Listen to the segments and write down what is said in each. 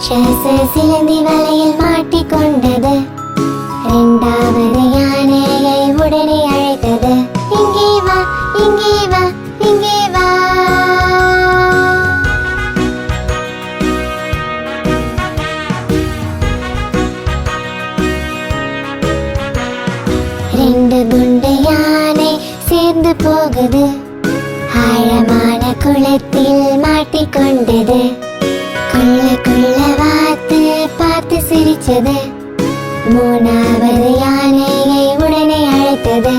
ராட்சச சிலந்தி வலையில் மாட்டிக்கொண்டது. இரண்டாவது யானையை உடனே அழைத்தது. இங்கே வா, இங்கே வா, இங்கே வா. ரெண்டு குண்டு யானை சேர்ந்து போகுது. ஆழமான குளத்தில் மாட்டிக்கொண்டது. குள்ள வாத்து பார்த்து சிரிச்சது. மூணாவது யானையை உடனே அழைத்தது.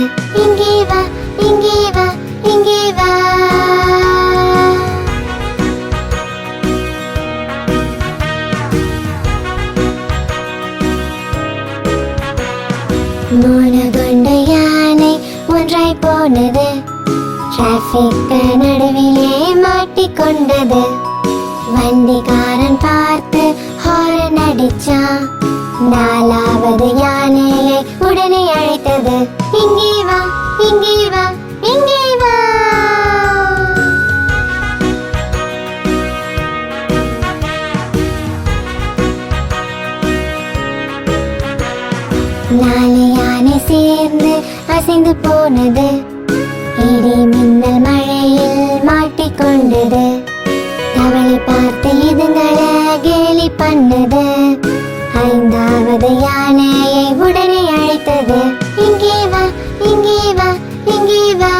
இங்கே வா, இங்கே வா, இங்கே வா. மூணு குண்டு யானை ஒன்றாய் போனது. டிராபிக் நடுவிலே மாட்டிக்கொண்டது. வண்டிக்காரன் பார்த்து ஹாரன் அடிச்சான். நாலாவது யானையை உடனே அழைத்தது. இங்கே வா, இங்கே வா, இங்கே வா. நாலு யானை சேர்ந்து அசைந்து போனது. இடி மின்னல் மழையில் மாட்டிக்கொண்டது. தவளை பார்த்து இதுங்களை கேலி பண்ணது. ஐந்தாவது யானையை உடனே அழைத்தது. இங்கே வா, இங்கே வா, இங்கே வா.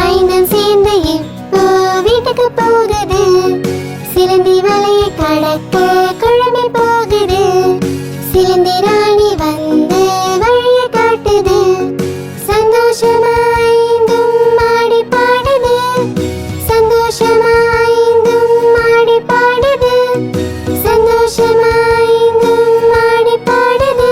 ஐந்தும் சேர்ந்து இப்போ வீட்டுக்கு போகுது. சிலந்தி வலையை கடக்க குழம்பி போகுது. சிலந்தி ராணி வந்து வழியை காட்டுது. சந்தோஷமாய்ந்தும் மாடி பாடுது. சந்தோஷமாய்ந்தும் மாடி பாடுது. சந்தோஷமாய்ந்தும் மாடி பாடுது.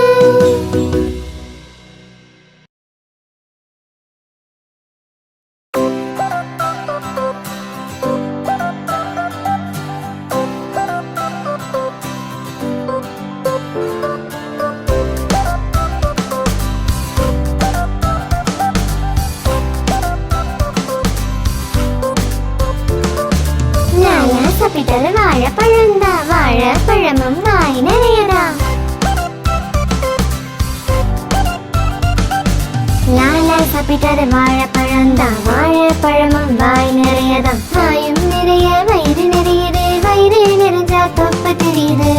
சாப்பிட்டது வாழைப்பழந்தா. வாழைப்பழமும் வாய் நிறையதா. லாலா சாப்பிட்டது வாழைப்பழந்தா. வாழைப்பழமும் வாய் நிறையதா. வாயும் நிறைய வயிறு நிறையுது. வயிறு நிறைஞ்சா தொப்பை தெரியுது.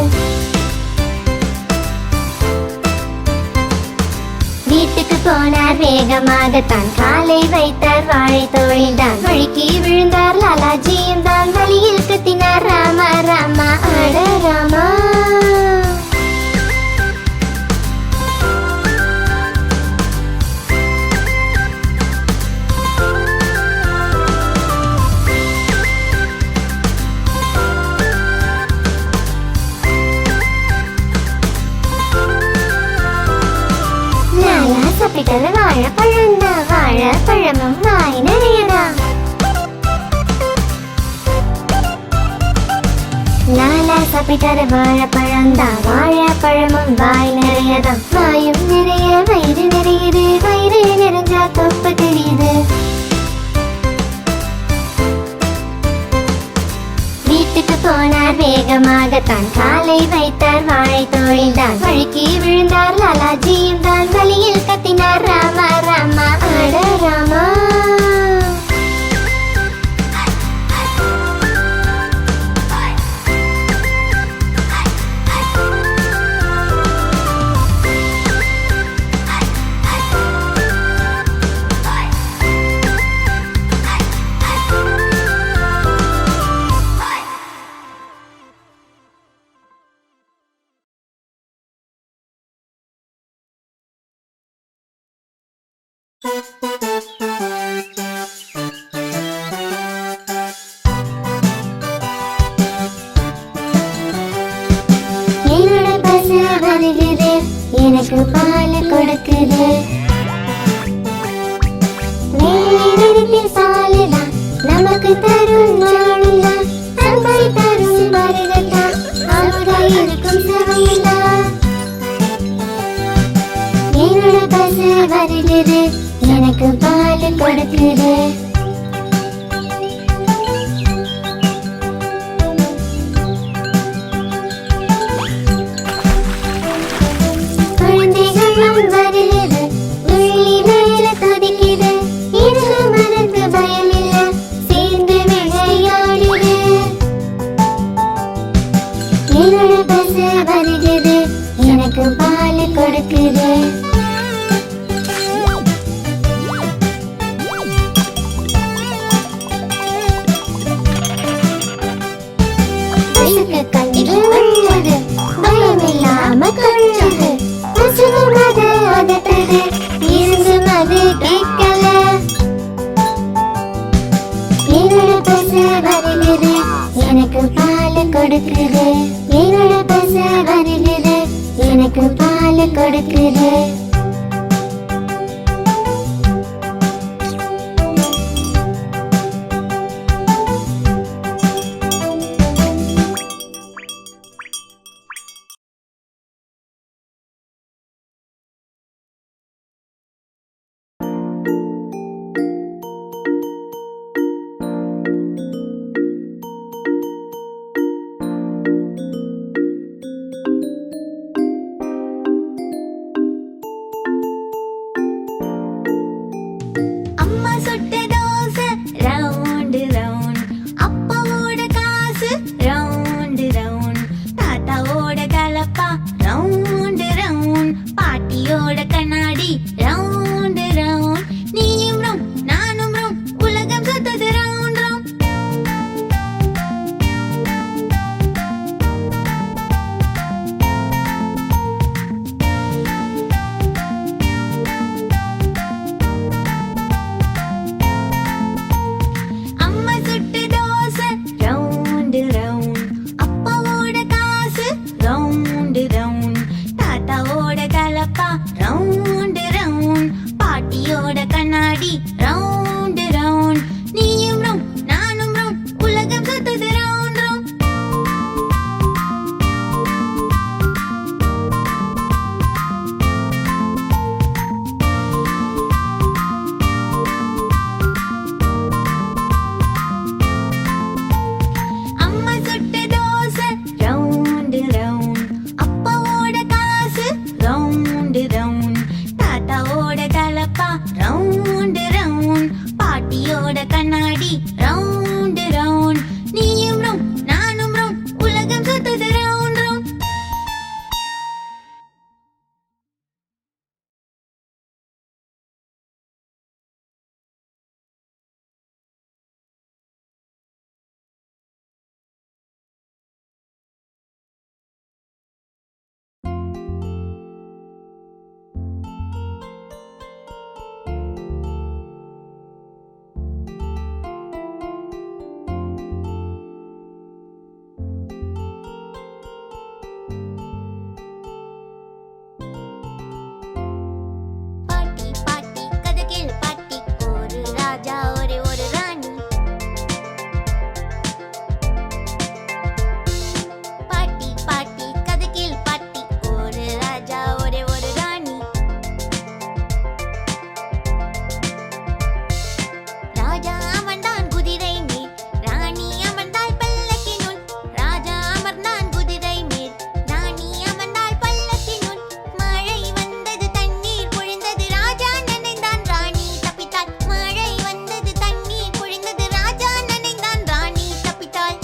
வீட்டுக்கு போனார் வேகமாகத்தான். காலை வைத்தார் வாழை தோழில்தான். வழுக்கி விழுந்தார் லாலாஜியும் தான். வழியில் கத்தினார் ராமா ராமா அட ராமா. லாலா சாப்பிட்டது வாழைப்பழந்தா. வாழைப்பழமும் வாய் நிறையதா. லாலா சாப்பிட்டது வாழைப்பழந்தா. வாழைப்பழமும் வாய் நிறையதா. வாயும் நிறைய வயிறு நிறையுது. வயிறு நிறைஞ்சா தொப்பை தெரியுது. வீட்டுக்கு போனார் வேகமாகத்தான். காலை வைத்தார் வாழை தோழில்தான். வழுக்கி விழுந்தார் லாலாஜியும் தான். வழியில் கத்தினார் ராமா ராமா அட ராமா. என்னோட பசு வருகுது. எனக்கு பால் கொடுக்குது. நேரத்தில் சாலலாம் நமக்கு தரும் நாளுதான். அன்பை தரும் வருகத்தான். அமுதாய் இருக்கும் சமையல்தான். என்னோட பசு வருகுது. எனக்கு பால் கொடுக்குது. குழந்தைகளும் வருது, உள்ளி மேல துதிக்குது. இது மனக்கு பயம் இல்ல, சேர்ந்து விளையாடுது. என்னோட பஸ் வருகுது, எனக்கு பால் கொடுக்குது. கண்டு வந்தது, பயமில்லாம கொஞ்சது. பசுவும் அது அதட்டது, இருந்தும் அது கேட்கல. என்னோட பஸ் வருகுது, எனக்கு பால் கொடுக்குது. என்னோட பஸ் வருகுது, எனக்கு பால் கொடுக்குது. அம்மா சுட்ட தோசை ரவுண்ட் ரவுண்ட், அப்பாவோட காசு ரவுண்ட் ரவுண்ட், தாத்தாவோட கலப்பா ரவுண்ட் ரவுண்ட், பாட்டியோட கண்ணாடி ரவுண்ட் ரவுண்ட், நீயும் ரவுண்ட் நானும் ரவுண்ட், உலகம் சுத்தது ரவுண்ட் ரவுண்ட். அம்மா சுட்ட தோசை ரவுண்ட் ரவுண்ட், அப்பாவோட காசு ரவுண்ட் ரவுண்ட், தாத்தாவோட கலப்பா ரவுண்ட் ரவுண்ட், பாட்டியோட கண்ணாடி ரவுண்ட் ரவுண்ட், நீயும் ரவுண்ட் நானும் ரவுண்ட், உலகம் சுத்தது ரவுண்ட் ரவுண்ட். அம்மா சுட்ட தோசை ரவுண்ட் ரவுண்ட், அப்பாவோட காசு ரவுண்ட் ரவுண்ட், தாத்தாவோட கலப்பா ரவுண்ட் ரவுண்ட், பாட்டியோட கண்ணாடி ரவுண்ட் ரவுண்ட், நீயும் ரவுண்ட் நானும் ரவுண்ட், உலகம் சுத்தது ரவுண்ட் ரவுண்ட். பாட்டி பாட்டி கதை கேளு பாட்டி, ஒரு ராஜா ஒரே ஒரு ராணி. பாட்டி பாட்டி கதை கேளு பாட்டி, ஒரு ராஜா ஒரே ஒரு ராணி. ராஜா அமர்ந்தான் குதிரை மேல், ராணி அமர்ந்தாள் பல்லக்கினுள். ராஜா அமர்ந்தான் குதிரை மேல், ராணி அமர்ந்தாள் பல்லக்கினுள். மழை வந்தது, தண்ணீர் பொழிந்தது, ராஜா நனைந்தான், ராணி தப்பித்தாள். மழை வந்தது, தண்ணீர் பொழிந்தது, ராஜா நனைந்தான், ராணி தப்பித்தாள்.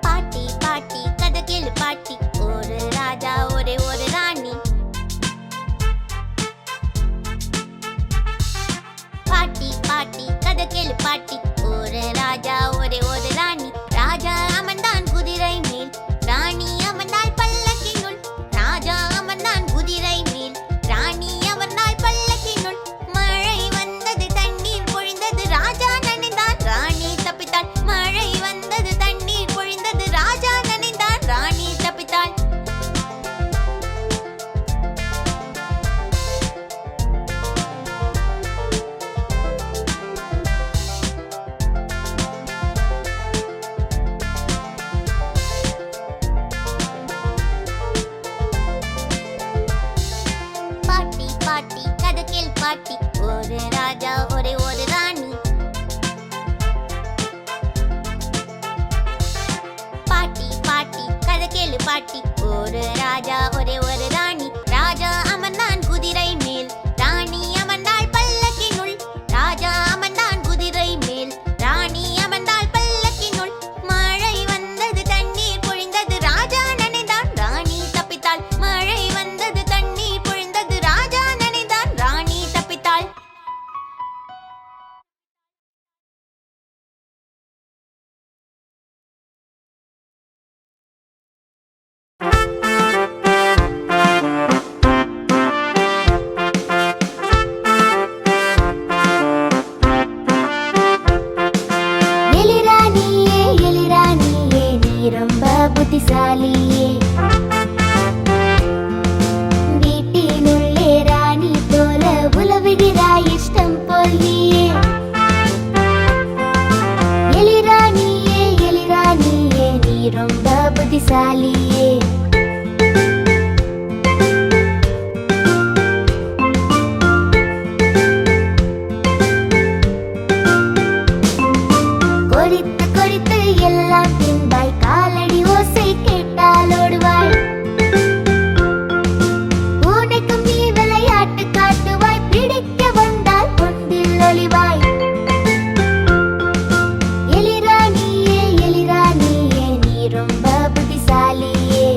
பாட்டி பாட்டி கதை கேளு பாட்டி, ஒரு ராஜா ஒரே ஒரு ராணி. பாட்டி பாட்டி கதை கேளு பாட்டி, ஒரு ராஜா ஒரே ஒரு ராணி. ராஜா அமர்ந்தான் குதிரை மேல், ராணி அமர்ந்தாள் பல்லக்கினுள். ராஜா அமர்ந்தான் குதிரை மேல், ராணி அமர்ந்தாள் பல்லக்கினுள். மழை வந்தது, தண்ணீர் பொழிந்தது, ராஜா நனைந்தான், ராணி தப்பித்தாள். மழை வந்தது, தண்ணீர் பொழிந்தது, ராஜா நனைந்தான், ராணி தப்பித்தாள். பாட்டி. ஒரு ராஜா ஒரே ஒரு ராணி. ராஜா அமர்ந்தான் குதிரை மேல், ராணி அமர்ந்தாள் பல்லக்கினுள். ராஜா அமர்ந்தான் குதிரை மேல், ராணி அமர்ந்தாள் பல்லக்கினுள். மழை வந்தது, தண்ணீர் பொழிந்தது, ராஜா நனைந்தான், ராணி தப்பித்தாள். மழை வந்தது, தண்ணீர் பொழிந்தது, ராஜா நனைந்தான், ராணி தப்பித்தாள். எலிராணியே எலிராணியே நீ ரொம்ப புத்திசாலியே. வீட்டினுள்ளே ராணி போல உலவுகிறாய் இஷ்டம் போல் நீயே. எலிராணியே எலிராணியே நீ ரொம்ப புத்திசாலியே. கொறித்து கொறித்து எல்லாம் தின்பாய், காலடி ஓசை கேட்டால் ஓடுவாய். பூனைக்கும் நீ விளையாட்டு காட்டுவாய், பிடிக்க வந்தால் பொந்தில் ஒளிவாய். எலிராணியே எலிராணியே நீ ரொம்ப புத்திசாலியே.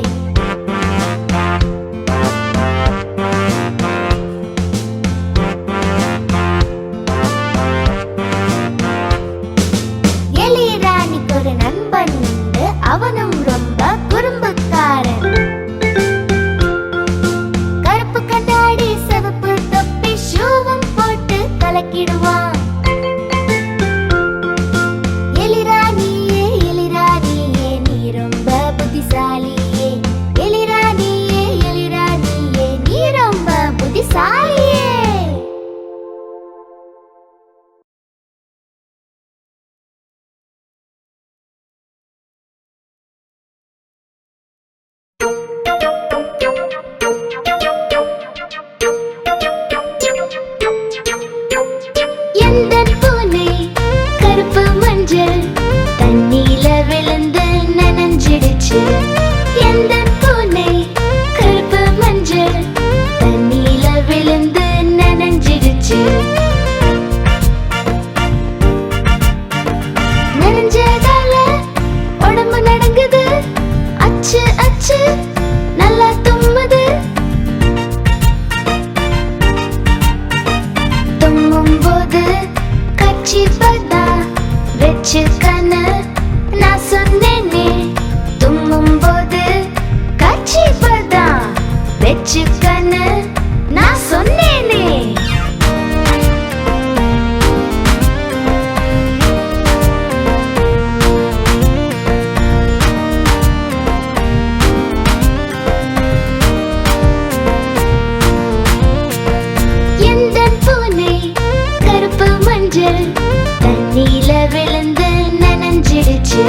எலிராணிக்கு ஒரு நண்பன் உண்டு, அவனும் ரொம்ப குறும்புக்காரன். கருப்பு கண்ணாடி சிவப்பு தொப்பி ஷூவும் போட்டு கலக்கிடுவான். எலிராணியே எலிராணியே நீ ரொம்ப புத்திசாலியே. எலிராணியே எலிராணியே நீ ரொம்ப புத்திசாலியே. எந்தன் பூனை கருப்பு மஞ்சள் தண்ணியில விழுந்து நனைஞ்சிடுச்சு. எந்தன் பூனை கருப்பு மஞ்சள் தண்ணியில விழுந்து நனைஞ்சிடுச்சு. நனைஞ்சதால உடம்பு நடுங்குது, அச்சு அச்சு நல்லா தும்முது. தும்மும் போது கர்ச்சீப்பதா வெச்சுக்கன்னு நான் சொன்னேனே. தும்மும் போது கர்ச்சீப்பதா வெச்சுக்கன்னு நான் சொன்னேனே. எந்தன் பூனை கருப்பு மஞ்சள் தண்ணியில விழுந்து நனைஞ்சிடுச்சு.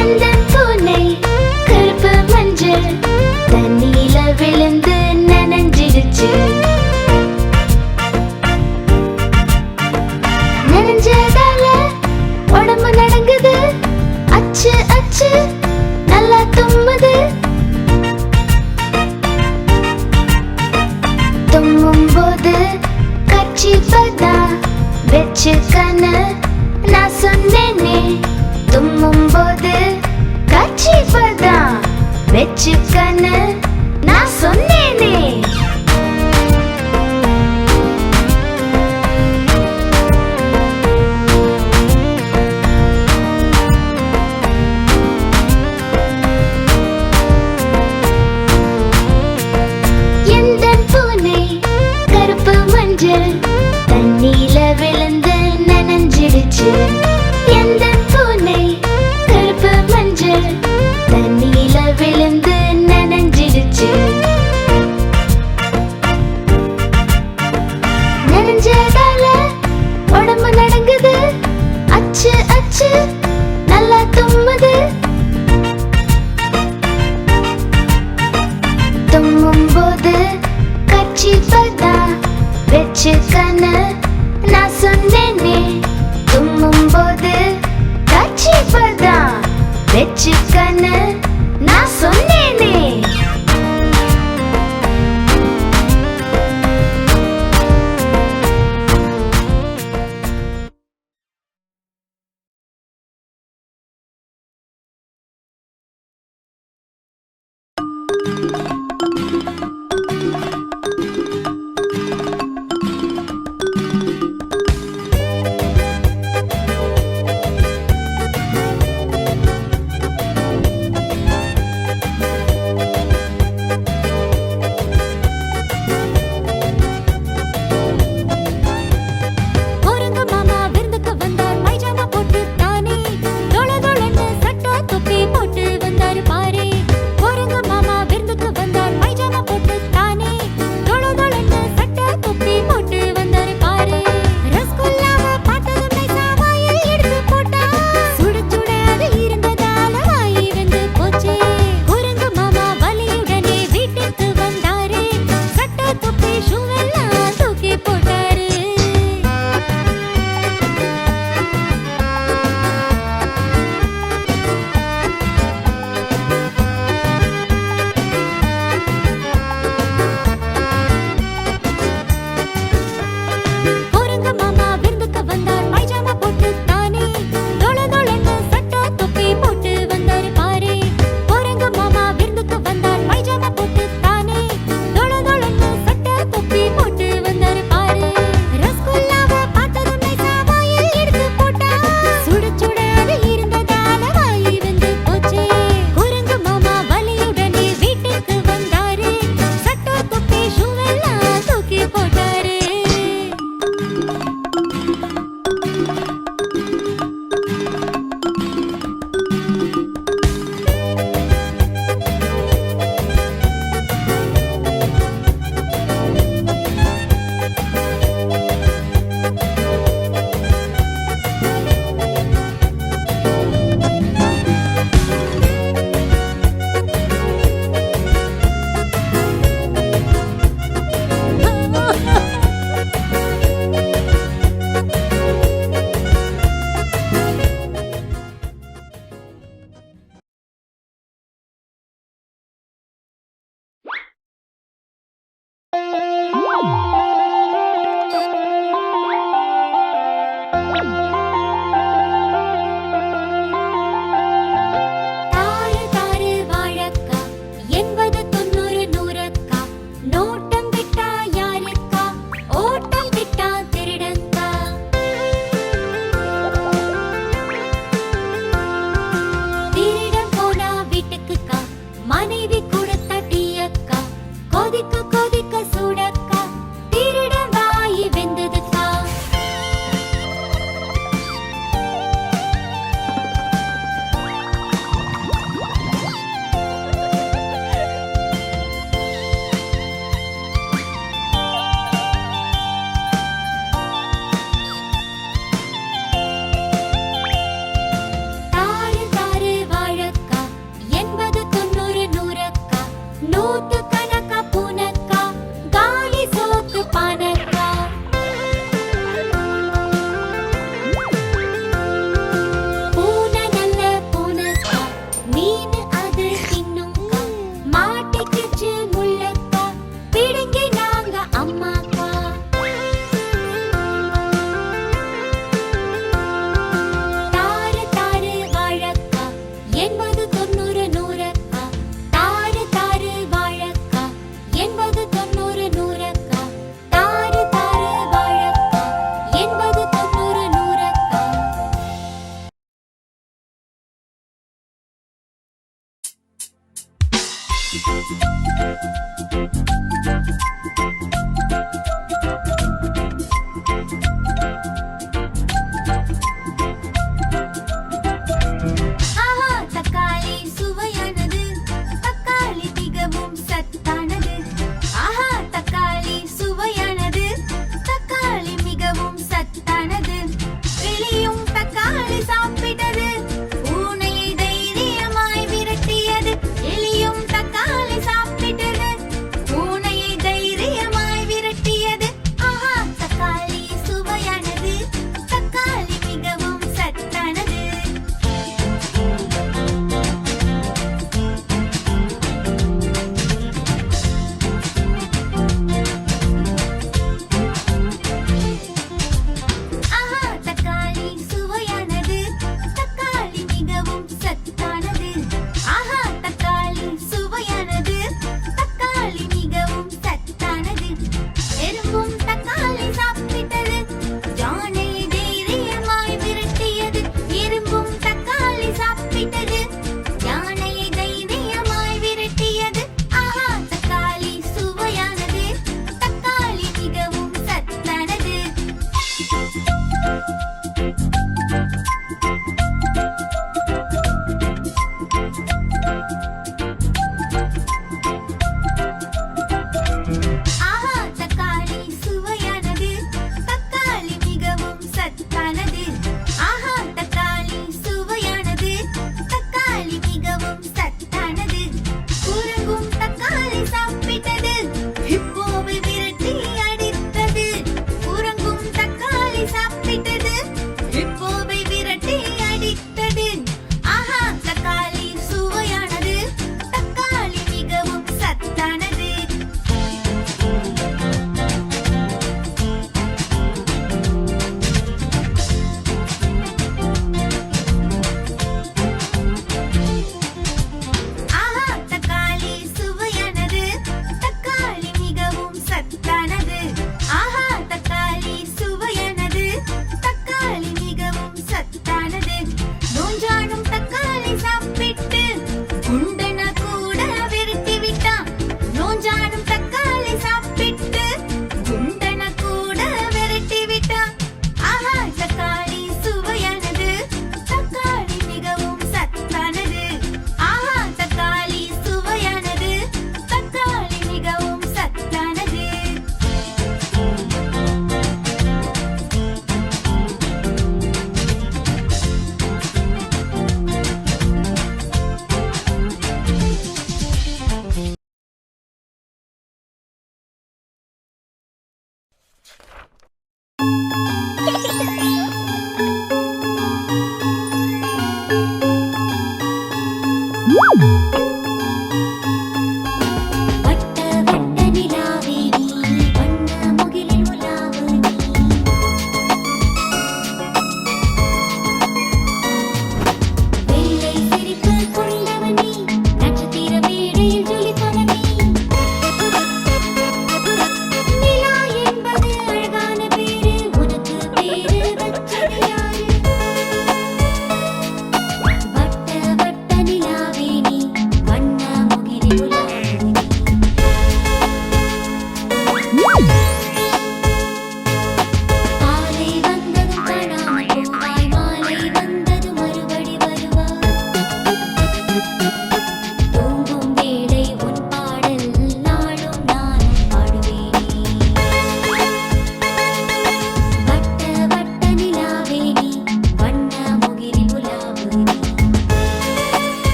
எந்தன் பூனை கருப்பு மஞ்சள் தண்ணியில விழுந்து நனைஞ்சிடுச்சு. நனைஞ்சதால உடம்பு நடுங்குது, அச்சு அச்சு நல்லா தும்முது. தும்மும் போது கர்ச்சீப்பதா வெச்சுக்கன்னு நான் சொன்னேனே. தும்மும் போது கர்ச்சீப்பதா வெச்சுக்கன்னு நான் சொன்னேனே. எந்தன் பூனை கருப்பு மஞ்சள் தண்ணியில விழுந்து நனைஞ்சிடுச்சு. எந்தன் பூனை கருப்பு மஞ்சள் தண்ணியில விழுந்து நனைஞ்சிடுச்சு. நனைஞ்சதால உடம்பு நடுங்குது, அச்சு அச்சு நல்லா தும்முது. தும்மும் போது கர்ச்சீப்பதா வெச்சுக்கன்னு நான் சொன்னேனே. தும்மும் போது கர்ச்சீப்பதா வெச்சுக்கன்னு நான் சொன்னேனே.